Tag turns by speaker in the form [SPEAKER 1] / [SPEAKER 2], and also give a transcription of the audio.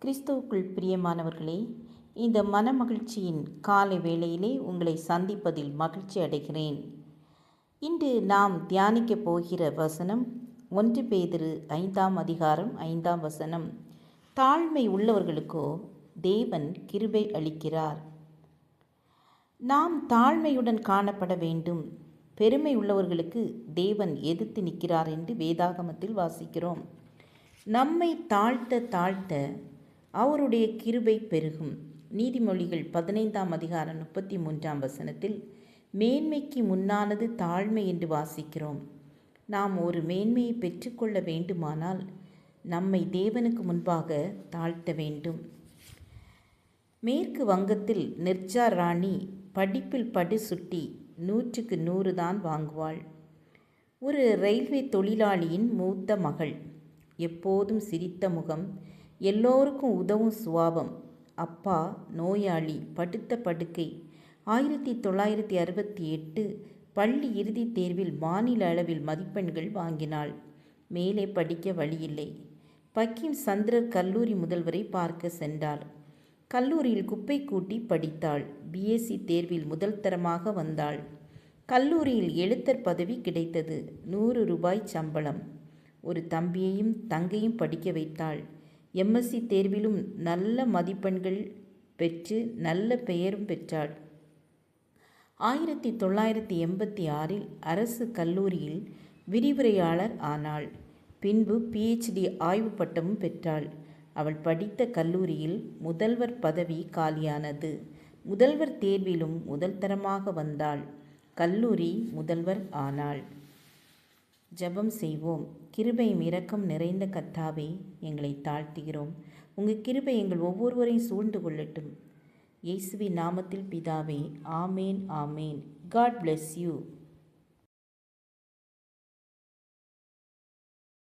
[SPEAKER 1] கிறிஸ்துவுக்குள் பிரியமானவர்களே, இந்த மனமகிழ்ச்சியின் காலை வேளையிலே உங்களை சந்திப்பதில் மகிழ்ச்சி அடைகிறேன். இன்று நாம் தியானிக்கப் போகிற வசனம் 1 பேதுரு 5ஆம் அதிகாரம் 5ஆம் வசனம். தாழ்மை உள்ளவர்களுக்கோ தேவன் கிருபை அளிக்கிறார். நாம் தாழ்மையுடன் காணப்பட வேண்டும். பெருமை உள்ளவர்களுக்கு தேவன் எதிர்த்து நிற்கிறார் என்று வேதாகமத்தில் வாசிக்கிறோம். நம்மை தாழ்த்த அவருடைய கிருபை பெருகும். நீதிமொழிகள் 15ஆம் அதிகாரம் 33ஆம் வசனத்தில் மேன்மைக்கு முன்னானது தாழ்மை என்று வாசிக்கிறோம். நாம் ஒரு மேன்மையை பெற்றுக்கொள்ள வேண்டுமானால் நம்மை தேவனுக்கு முன்பாக தாழ்த்த வேண்டும். மேற்கு வங்கத்தில் நிர்ஜா ராணி படிப்பில் படு சுட்டி 100க்கு 100 தான் வாங்குவாள். ஒரு ரயில்வே தொழிலாளியின் மூத்த மகள். எப்போதும் சிரித்த முகம், எல்லோருக்கும் உதவும் சுபாவம். அப்பா நோயாளி, படுத்த படுக்கை. 1968 பள்ளி இறுதித் தேர்வில் மாநில அளவில் மதிப்பெண்கள் வாங்கினாள். மேலே படிக்க வழியில்லை. பக்கிம் சந்திரர் கல்லூரி முதல்வரை பார்க்க சென்றாள். கல்லூரியில் குப்பை கூட்டி படித்தாள். பிஎஸ்சி தேர்வில் முதல் தரமாக வந்தாள். கல்லூரியில் எழுத்தர் பதவி கிடைத்தது. 100 ரூபாய் சம்பளம். ஒரு தம்பியையும் தங்கையும் படிக்க வைத்தாள். எம்எஸ்சி தேர்விலும் நல்ல மதிப்பெண்கள் பெற்று நல்ல பெயரும் பெற்றாள். 1986 அரசு கல்லூரியில் விரிவுரையாளர் ஆனாள். பின்பு PhD ஆய்வு பட்டமும் பெற்றாள். அவள் படித்த கல்லூரியில் முதல்வர் பதவி காலியானது. முதல்வர் தேர்விலும் முதல் தரமாக வந்தாள். கல்லூரி முதல்வர் ஆனாள். ஜெபம் செய்வோம். கிருபையும் இரக்கம் நிறைந்த கர்த்தாவே, எங்களை தாழ்த்துகிறோம். உங்கள் கிருபை எங்கள் ஒவ்வொருவரையும் சூழ்ந்து கொள்ளட்டும். இயேசுவின் நாமத்தில் பிதாவே, ஆமேன் ஆமேன். God bless you.